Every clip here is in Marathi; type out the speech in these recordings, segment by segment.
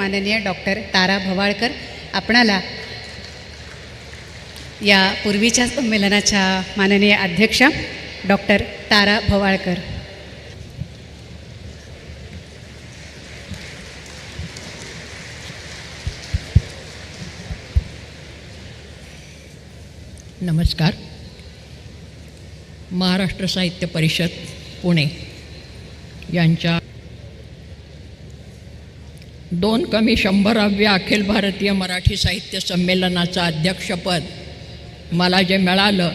माननीय डॉक्टर तारा भवाळकर आपणाला या पूर्वीच्या संमेलनाच्या माननीय अध्यक्षा डॉक्टर तारा भवाळकर. नमस्कार. महाराष्ट्र साहित्य परिषद पुणे यांच्या 2-100व्या अखिल भारतीय मराठी साहित्य संमेलनाचं अध्यक्षपद मला जे मिळालं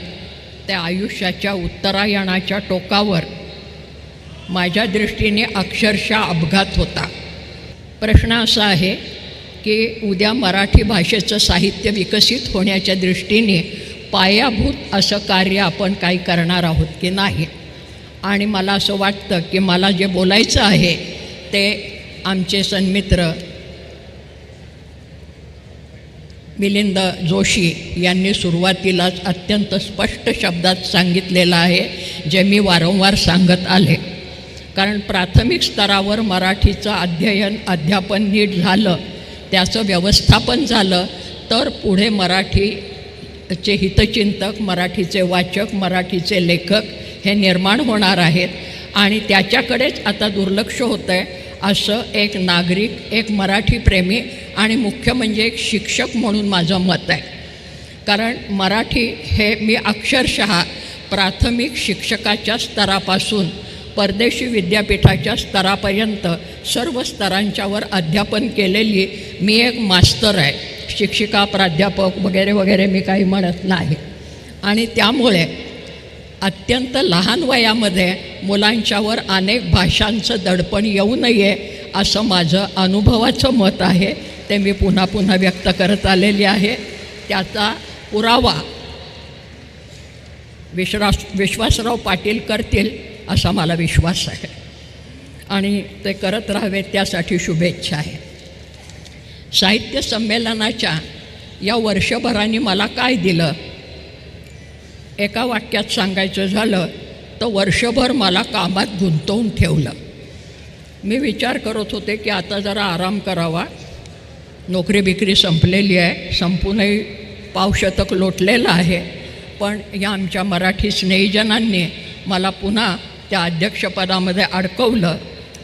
त्या आयुष्याच्या उत्तरायणाच्या टोकावर माझ्या दृष्टीने अक्षरशः अपघात होता. प्रश्न असा आहे की उद्या मराठी भाषेचं साहित्य विकसित होण्याच्या दृष्टीने पायाभूत असं कार्य आपण काही करणार आहोत की नाही. आणि मला असं वाटतं की मला जे बोलायचं आहे ते आमचे सन्मित्र मिलिंद जोशी यांनी सुरुवातीलाच अत्यंत स्पष्ट शब्दात सांगितलेलं आहे, जे मी वारंवार सांगत आले. कारण प्राथमिक स्तरावर मराठीचं अध्यापन नीट झालं, त्याचं व्यवस्थापन झालं, तर पुढे मराठीचे हितचिंतक, मराठीचे वाचक, मराठीचे लेखक हे निर्माण होणार आहेत. आणि त्याच्याकडेच आता दुर्लक्ष होतं आहे असं एक नागरिक, एक मराठी प्रेमी आणि मुख्य म्हणजे एक शिक्षक म्हणून माझं मत आहे. कारण मराठी हे मी अक्षरशः प्राथमिक शिक्षकाच्या स्तरापासून परदेशी विद्यापीठाच्या स्तरापर्यंत सर्व स्तरांच्यावर अध्यापन केलेली मी एक मास्तर आहे. शिक्षिका, प्राध्यापक वगैरे वगैरे मी काही म्हणत नाही. आणि त्यामुळे अत्यंत लहान वयामध्ये मुलांच्यावर अनेक भाषांचं दडपण येऊ नये असं माझं अनुभवाचं मत आहे. ते मी पुन्हा पुन्हा व्यक्त करत आलेली आहे. त्याचा पुरावा विश्वासराव पाटील करतील असा मला विश्वास आहे आणि ते करत राहावे त्यासाठी शुभेच्छा आहे. साहित्य संमेलनाच्या या वर्षभराने मला काय दिलं, एका वाक्यात सांगायचं झालं तर वर्षभर मला कामात गुंतवून ठेवलं. मी विचार करत होते की आता जरा आराम करावा, नोकरी बिकरी संपलेली आहे, संपूनही पावशतक लोटलेलं आहे. पण या आमच्या मराठी स्नेहीजनांनी मला पुन्हा त्या अध्यक्षपदामध्ये अडकवलं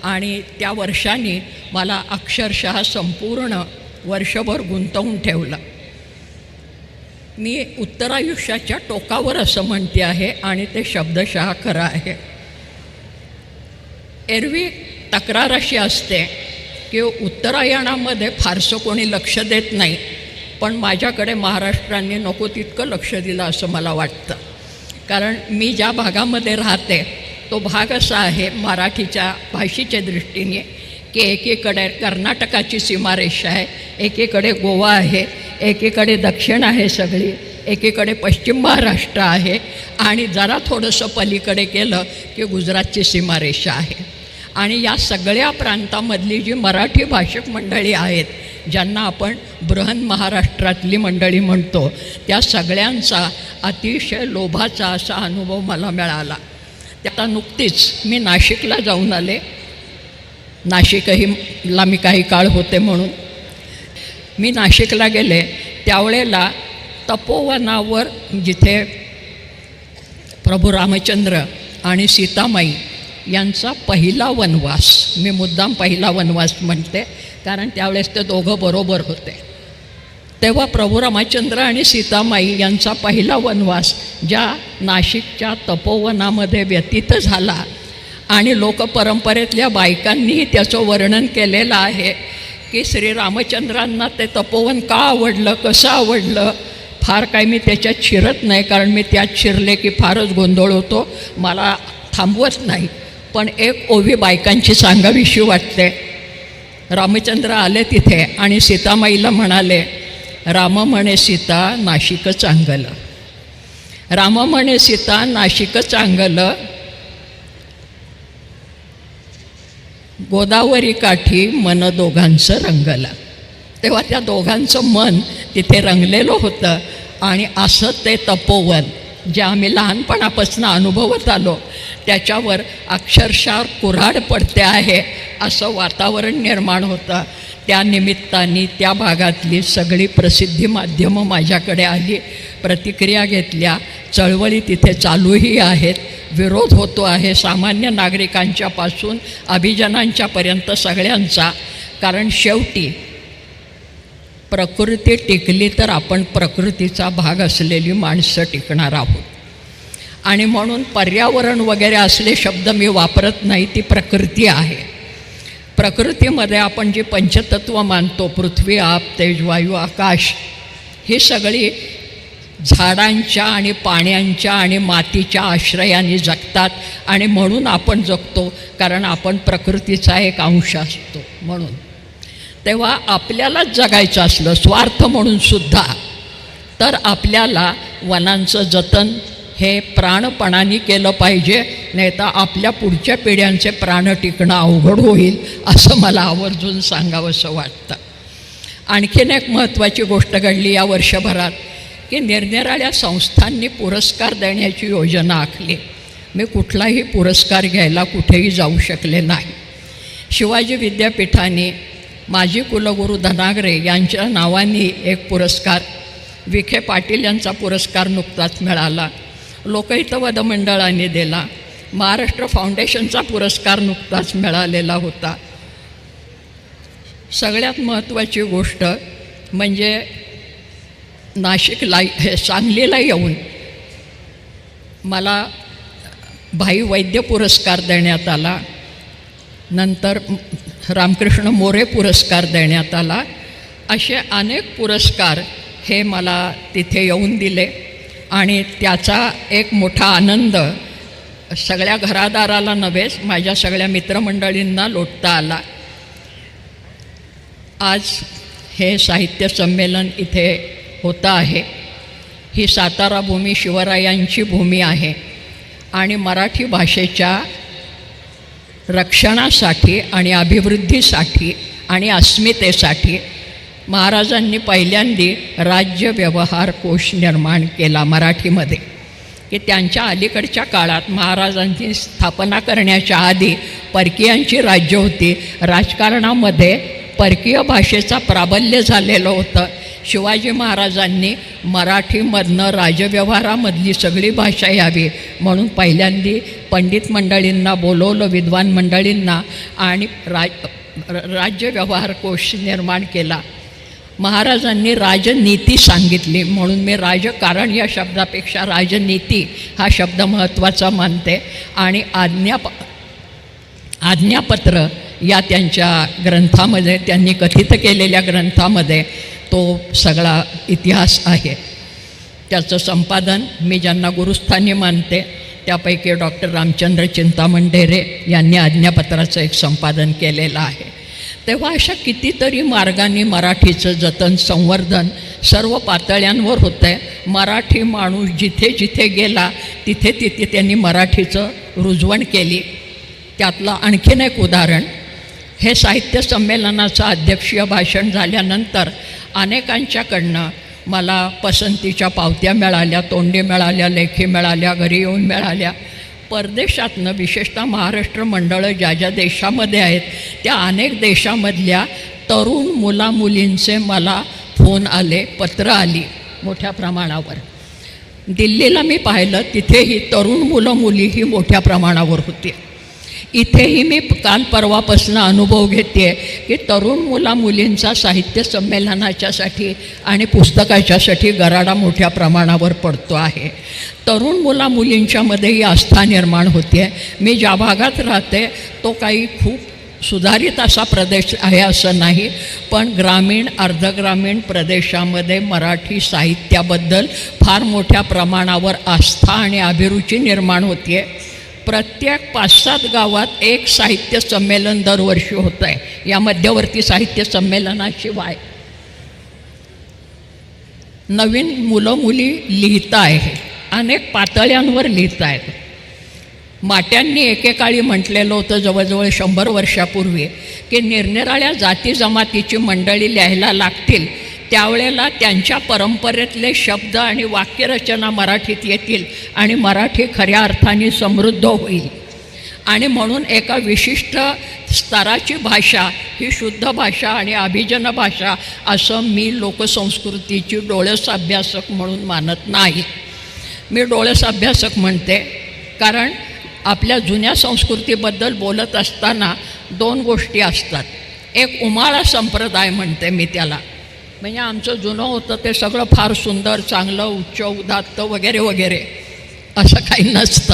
आणि त्या वर्षांनी मला अक्षरशः संपूर्ण वर्षभर गुंतवून ठेवलं. मी उत्तरायुष्याच्या टोकावर असं म्हणते आहे आणि ते शब्दशः खरं आहे. एरवी तक्रार अशी असते की उत्तरायणामध्ये फारसं कोणी लक्ष देत नाही, पण माझ्याकडे महाराष्ट्राने नको तितकं लक्ष दिलं असं मला वाटतं. कारण मी ज्या भागामध्ये राहते तो भाग असा आहे मराठीच्या भाषेच्या दृष्टीने की एकीकडे कर्नाटकाची सीमारेषा आहे, एकीकडे गोवा आहे, एकीकडे दक्षिण आहे सगळी, एकीकडे पश्चिम महाराष्ट्र आहे आणि जरा थोडंसं पलीकडे केलं की गुजरातची सीमारेषा आहे. आणि या सगळ्या प्रांतामधली जी मराठी भाषक मंडळी आहेत, ज्यांना आपण बृहन महाराष्ट्रातली मंडळी म्हणतो, त्या सगळ्यांचा अतिशय लोभाचा असा अनुभव मला मिळाला. आता नुकतीच मी नाशिकला जाऊन आले. नाशिकला मी काही काळ होते म्हणून मी नाशिकला गेले. त्यावेळेला तपोवनावर जिथे प्रभू रामचंद्र आणि सीतामाई यांचा पहिला वनवास, मी मुद्दाम पहिला वनवास म्हणते कारण त्यावेळेस ते दोघं बरोबर होते, तेव्हा प्रभू रामचंद्र आणि सीतामाई यांचा पहिला वनवास ज्या नाशिकच्या तपोवनामध्ये व्यतीत झाला आणि लोकपरंपरेतल्या बायकांनीही त्याचं वर्णन केलेलं आहे की श्रीरामचंद्रांना ते तपोवन का आवडलं, कसं आवडलं. फार काही मी त्याच्यात शिरत नाही कारण मी त्यात शिरले की फारच गोंधळ होतो, मला थांबवत नाही. पण एक ओवी बायकांची सांगावीशी वाटते. रामचंद्र आले तिथे आणि सीतामाईला म्हणाले, राम म्हणे सीता नाशिक चांगलं, राम म्हणे सीता नाशिक चांगलं, गोदावरी काठी मन दोघांचं रंगलं. तेव्हा त्या दोघांचं मन तिथे रंगलेलं होतं. आणि असं ते तपोवन जे आम्ही लहानपणापासून अनुभवत आलो त्याच्यावर अक्षरशः कुऱ्हाड पडते आहे असं वातावरण निर्माण होतं. त्या निमित्ताने त्या भागातली सगळी प्रसिद्धी माध्यमं माझ्याकडे आली, प्रतिक्रिया घेतल्या, चळवळी तिथे चालूही आहेत, विरोध होतो आहे सामान्य नागरिकांच्यापासून अभिजनांच्यापर्यंत सगळ्यांचा. कारण शेवटी प्रकृती टिकली तर आपण प्रकृतीचा भाग असलेली माणसं टिकणार आहोत. आणि म्हणून पर्यावरण वगैरे असले शब्द मी वापरत नाही, ती प्रकृती आहे. प्रकृतीमध्ये आपण जी पंचतत्व मानतो, पृथ्वी, आप, तेज, वायू, आकाश, ही सगळी झाडांच्या आणि पाण्याच्या आणि मातीच्या आश्रयाने जगतात. आणि म्हणून आपण जगतो, कारण आपण प्रकृतीचा एक अंश असतो. म्हणून तेव्हा आपल्यालाच जगायचं असलं स्वार्थ म्हणून सुद्धा, तर आपल्याला वनांचं जतन हे प्राणपणाने केलं पाहिजे, नाही तर आपल्या पुढच्या पिढ्यांचे प्राण टिकणं अवघड होईल, असं मला आवर्जून सांगावंसं वाटतं. आणखीन एक महत्त्वाची गोष्ट घडली या वर्षभरात, की निरनिराळ्या संस्थांनी पुरस्कार देण्याची योजना आखली. मी कुठलाही पुरस्कार घ्यायला कुठेही जाऊ शकले नाही. शिवाजी विद्यापीठाने माजी कुलगुरू धनागरे यांच्या नावाने एक पुरस्कार, विखे पाटील यांचा पुरस्कार नुकताच मिळाला, लोकहितवाद मंडळाने दिला, महाराष्ट्र फाउंडेशनचा पुरस्कार नुकताच मिळालेला होता. सगळ्यात महत्त्वाची गोष्ट म्हणजे नाशिकला सांगलीला येऊन मला भाई वैद्य पुरस्कार देण्यात आला, नंतर रामकृष्ण मोरे पुरस्कार देण्यात आला. असे अनेक पुरस्कार हे मला तिथे येऊन दिले आणि त्याचा एक मोठा आनंद सगळ्या घरादाराला नव्हेच माझ्या सगळ्या मित्रमंडळींना लोटता आला. आज हे साहित्य संमेलन इथे होतं आहे. ही सातारा भूमी शिवरायांची भूमी आहे आणि मराठी भाषेच्या रक्षणासाठी आणि अभिवृद्धीसाठी आणि अस्मितेसाठी महाराजांनी पहिल्यांदा राज्य व्यवहार कोश निर्माण केला मराठीमध्ये, की त्यांच्या अलीकडच्या काळात महाराजांची स्थापना करण्याच्या आधी परकीयांची राज्य होती. राजकारणामध्ये परकीय भाषेचा प्राबल्य झालेलं होतं. शिवाजी महाराजांनी मराठीमधनं राजव्यवहारामधली सगळी भाषा यावी म्हणून पहिल्यांदा पंडित मंडळींना बोलवलं, विद्वान मंडळींना, आणि राज्य व्यवहार कोश निर्माण केला. महाराजांनी राजनीती सांगितली, म्हणून मी राजकारण या शब्दापेक्षा राजनीती हा शब्द महत्त्वाचा मानते. आणि आज्ञापत्र या त्यांच्या ग्रंथामध्ये, त्यांनी कथित केलेल्या ग्रंथामध्ये तो सगळा इतिहास आहे. त्याचं संपादन मी ज्यांना गुरुस्थानी मानते त्यापैकी डॉक्टर रामचंद्र चिंतामण ढेरे यांनी आज्ञापत्राचं एक संपादन केलेलं आहे. तेव्हा अशा कितीतरी मार्गाने मराठीचं जतन, संवर्धन सर्व पातळ्यांवर होतं आहे. मराठी माणूस जिथे जिथे गेला तिथे तिथे त्यांनी मराठीचं रुजवण केली. त्यातलं आणखीन एक उदाहरण, हे साहित्य संमेलनाचं अध्यक्षीय भाषण झाल्यानंतर अनेकांच्याकडनं मला पसंतीच्या पावत्या मिळाल्या, तोंडी मिळाल्या, लेखी मिळाल्या, घरी येऊन मिळाल्या. परदेशातनं विशेषतः महाराष्ट्र मंडळं ज्या ज्या देशामध्ये आहेत त्या अनेक देशामधल्या तरुण मुलामुलींचे मला फोन आले, पत्र आली मोठ्या प्रमाणावर. दिल्लीला मी पाहिलं, तिथेही तरुण मुलं मुलीही मोठ्या प्रमाणावर होती. इथेही मी काल परवापासून अनुभव घेते की तरुण मुलामुलींचा साहित्य संमेलनाच्यासाठी आणि पुस्तकाच्यासाठी गराडा मोठ्या प्रमाणावर पडतो आहे. तरुण मुलामुलींच्यामध्येही आस्था निर्माण होते. मी ज्या भागात राहते तो काही खूप सुधारित असा प्रदेश आहे असं नाही, पण ग्रामीण अर्धग्रामीण प्रदेशामध्ये मराठी साहित्याबद्दल फार मोठ्या प्रमाणावर आस्था आणि अभिरुची निर्माण होते. प्रत्येक 5-7 गावात एक साहित्य संमेलन दरवर्षी होतं आहे. या मध्यवर्ती साहित्य संमेलनाशिवाय नवीन मुलं मुली लिहित आहे, अनेक पातळ्यांवर लिहित आहेत. माट्यांनी एकेकाळी म्हटलेलं होतं जवळजवळ 100 वर्षापूर्वी की निरनिराळ्या जाती जमातीची मंडळी लिहायला लागतील, त्यावेळेला त्यांच्या परंपरेतले शब्द आणि वाक्यरचना मराठीत येतील आणि मराठी खऱ्या अर्थाने समृद्ध होईल. आणि म्हणून एका विशिष्ट स्तराची भाषा ही शुद्ध भाषा आणि अभिजन भाषा असं मी लोकसंस्कृतीची डोळस अभ्यासक म्हणून मानत नाही. मी डोळस अभ्यासक म्हणते कारण आपल्या जुन्या संस्कृतीबद्दल बोलत असताना दोन गोष्टी असतात. एक उमाळा संप्रदाय म्हणते मी त्याला, म्हणजे आमचं जुनं होतं ते सगळं फार सुंदर, चांगलं, उच्च, उदात्त वगैरे वगैरे असं काही नसतं.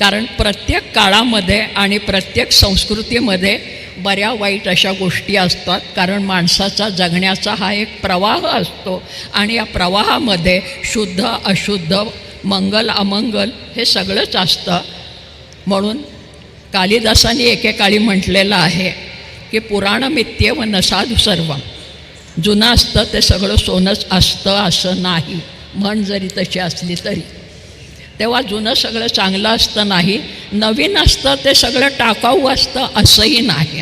कारण प्रत्येक काळामध्ये आणि प्रत्येक संस्कृतीमध्ये बऱ्या वाईट अशा गोष्टी असतात. कारण माणसाचा जगण्याचा हा एक प्रवाह असतो आणि या प्रवाहामध्ये शुद्ध अशुद्ध, मंगल अमंगल हे सगळंच असतं. म्हणून कालिदासांनी एकेकाळी म्हटलेलं आहे की पुराणमित्येव न साधु सर्वम, जुनं असतं ते सगळं सोनंच असतं असं नाही, म्हण जरी तशी असली तरी. तेव्हा जुनं सगळं चांगलं असतं नाही, नवीन असतं ते सगळं टाकाऊ असतं असंही नाही.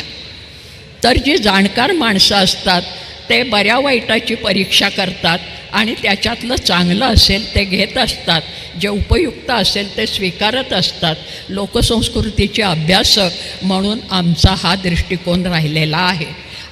तर जी जाणकार माणसं असतात ते बऱ्या वाईटाची परीक्षा करतात आणि त्याच्यातलं चांगलं असेल ते घेत असतात, जे उपयुक्त असेल ते स्वीकारत असतात. लोकसंस्कृतीचे अभ्यासक म्हणून आमचा हा दृष्टिकोन राहिलेला आहे.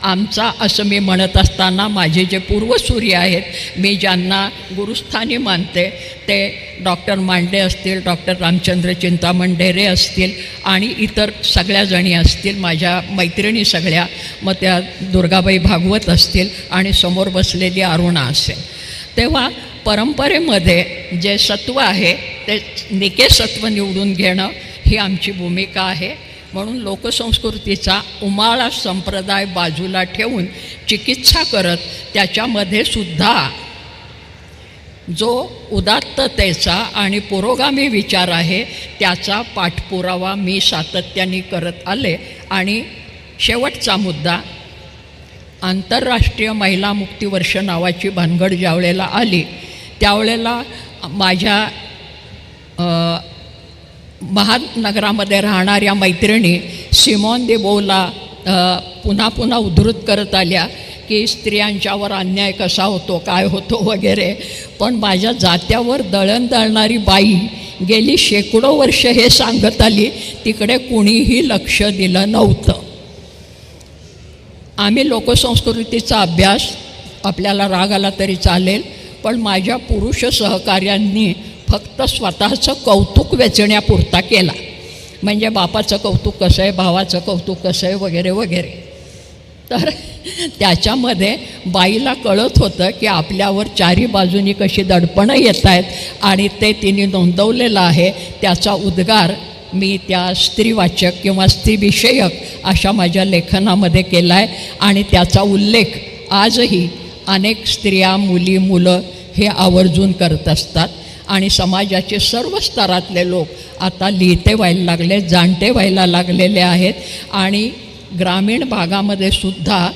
आमचा असं मी म्हणत असताना माझे जे पूर्वसूरी आहेत, मी ज्यांना गुरुस्थानी मानते ते डॉक्टर मांडे असतील, डॉक्टर रामचंद्र चिंतामण ढेरे असतील आणि इतर सगळ्या जणी असतील, माझ्या मैत्रिणी सगळ्या, मग त्या दुर्गाबाई भागवत असतील आणि समोर बसलेली अरुणा असेल. तेव्हा परंपरेमध्ये जे सत्व आहे ते निके सत्व निवडून घेणं ही आमची भूमिका आहे. म्हणून लोकसंस्कृतीचा उमाळा संप्रदाय बाजूला ठेवून चिकित्सा करत त्याच्यामध्ये सुद्धा जो उदात्ततेचा आणि पुरोगामी विचार आहे त्याचा पाठपुरावा मी सातत्याने करत आले. आणि शेवटचा मुद्दा, आंतरराष्ट्रीय महिला मुक्ती वर्ष नावाची भानगड ज्यावेळेला आली त्यावेळेला माझ्या महानगरामध्ये राहणाऱ्या मैत्रिणी सिमॉन दे बोला पुन्हा पुन्हा उद्धृत करत आल्या की स्त्रियांच्यावर अन्याय कसा होतो, काय होतो वगैरे. पण माझ्या जात्यावर दळण दळणारी बाई गेली शेकडो वर्ष हे सांगत आली, तिकडे कुणीही लक्ष दिलं नव्हतं. आम्ही लोकसंस्कृतीचा अभ्यास, आपल्याला राग आला तरी चालेल, पण माझ्या पुरुष सहकाऱ्यांनी फक्त स्वतःचं कौतुक वेचण्यापुरता केला. म्हणजे बापाचं कौतुक कसं आहे, भावाचं कौतुक कसं आहे वगैरे वगैरे. तर त्याच्यामध्ये बाईला कळत होतं की आपल्यावर चारी बाजूनी कशी दडपणं येत आहेत आणि ते तिने नोंदवलेलं आहे. त्याचा उद्गार मी त्या स्त्रीवाचक किंवा स्त्रीविषयक अशा माझ्या लेखनामध्ये केला आहे आणि त्याचा उल्लेख आजही अनेक स्त्रिया, मुली, मुलं हे आवर्जून करत असतात. आणि समाजाचे सर्व स्तरातले लोक आता लिहिते व्हायला लागले, जाणते व्हायला लागलेले आहेत. आणि ग्रामीण भागामध्ये सुद्धा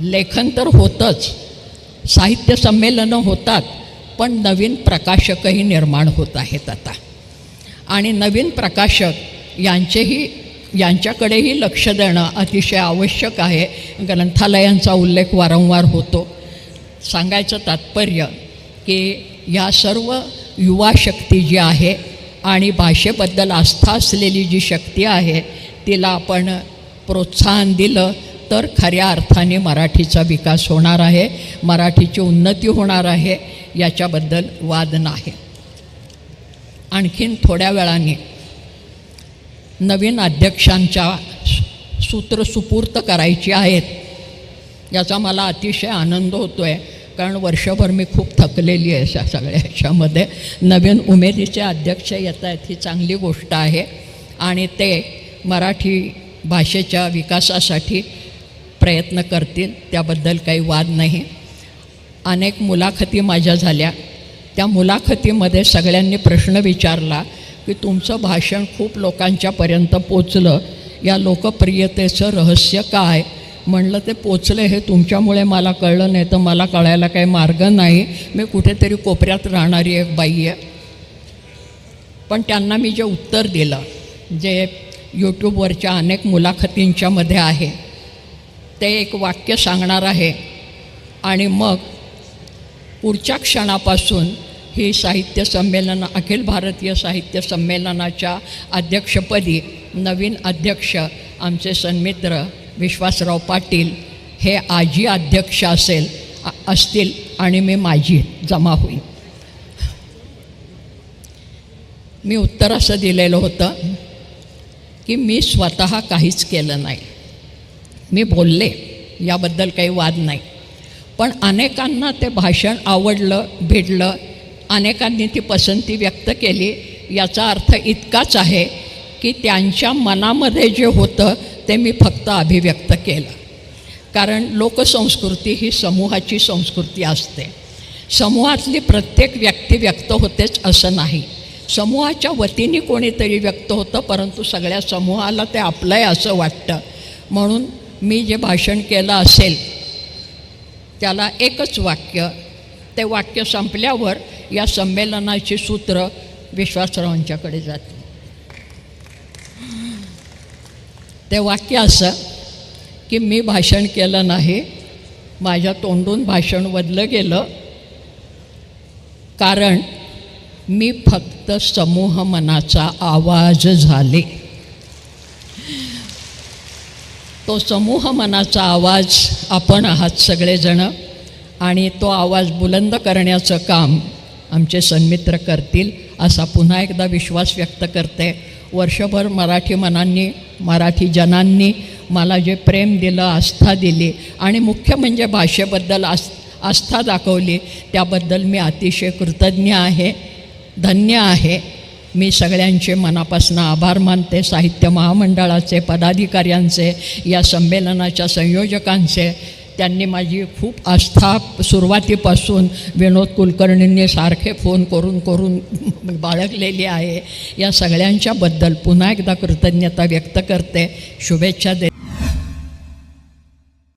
लेखन तर होतंच, साहित्य संमेलनं होतात, पण नवीन प्रकाशकही निर्माण होत आहेत आता. आणि नवीन प्रकाशक यांच्याकडेही लक्ष देणं अतिशय आवश्यक आहे. ग्रंथालयांचा उल्लेख वारंवार होतो. सांगायचं तात्पर्य की या सर्व युवा शक्ती जी आहे आणि भाषेबद्दल आस्था असलेली जी शक्ती आहे तिला आपण प्रोत्साहन दिलं तर खऱ्या अर्थाने मराठीचा विकास होणार आहे, मराठीची उन्नती होणार आहे, याच्याबद्दल वाद नाही. आणखीन थोड्या वेळाने नवीन अध्यक्षांच्या सूत्र सुपूर्त करायची आहेत. याचा मला अतिशय आनंद होतो आहे, कारण वर्षभर मी खूप थकलेली आहे अशा सगळ्या ह्याच्यामध्ये. नवीन उमेदीचे अध्यक्ष येत आहेत ही चांगली गोष्ट आहे आणि ते मराठी भाषेच्या विकासासाठी प्रयत्न करतील, त्याबद्दल काही वाद नाही. अनेक मुलाखती माझ्या झाल्या. त्या मुलाखतीमध्ये सगळ्यांनी प्रश्न विचारला की तुमचं भाषण खूप लोकांच्यापर्यंत पोचलं, या लोकप्रियतेचं रहस्य काय? म्हणलं ते पोचलं हे तुमच्यामुळे मला कळलं, नाही तर मला कळायला काही मार्ग नाही. मी कुठेतरी कोपऱ्यात राहणारी एक बाई आहे. पण त्यांना मी जे उत्तर दिलं, जे यूट्यूबवरच्या अनेक मुलाखतींच्यामध्ये आहे, ते एक वाक्य सांगणार आहे आणि मग पुढच्या क्षणापासून ही साहित्य संमेलन अखिल भारतीय साहित्य संमेलनाच्या अध्यक्षपदी नवीन अध्यक्ष आमचे सन्मित्र विश्वासराव पाटील हे आजी अध्यक्ष असतील आणि मी माझी जमा होईल. मी उत्तर असं दिलेलं होतं की मी स्वतः काहीच केलं नाही. मी बोलले, याबद्दल काही वाद नाही, पण अनेकांना ते भाषण आवडलं, भिडलं, अनेकांनी ती पसंती व्यक्त केली. याचा अर्थ इतकाच आहे की त्यांच्या मनामध्ये जे होतं ते मी फक्त अभिव्यक्त केलं. कारण लोकसंस्कृती ही समूहाची संस्कृती असते. समूहातली प्रत्येक व्यक्ती व्यक्त होतेच असं नाही. समूहाच्या वतीने कोणीतरी व्यक्त होतं, परंतु सगळ्या समूहाला ते आपलं आहे असं वाटतं. म्हणून मी जे भाषण केलं असेल त्याला एकच वाक्य, ते वाक्य संपल्यावर या संमेलनाची सूत्र विश्वासरावांच्याकडे जाते. ते वाक्य असं की मी भाषण केलं नाही, माझ्या तोंडून भाषण वदलं गेलं, कारण मी फक्त समूह मनाचा आवाज झाले. तो समूह मनाचा आवाज आपण आहात सगळेजणं, आणि तो आवाज बुलंद करण्याचं काम आमचे सन्मित्र करतील असा पुन्हा एकदा विश्वास व्यक्त करते. वर्षभर मराठी मनांनी, मराठी जनांनी मला जे प्रेम दिलं, आस्था दिली आणि मुख्य म्हणजे भाषेबद्दल आस्था दाखवली, त्याबद्दल मी अतिशय कृतज्ञ आहे, धन्य आहे. मी सगळ्यांचे मनापासून आभार मानते. साहित्य महामंडळाचे पदाधिकाऱ्यांचे, या संमेलनाच्या संयोजकांचे. त्यांनी माझी खूप आस्था सुरुवातीपासून विनोद कुलकर्णींनी सारखे फोन करून बाळगलेली आहे. या सगळ्यांच्याबद्दल पुन्हा एकदा कृतज्ञता व्यक्त करते, शुभेच्छा देते.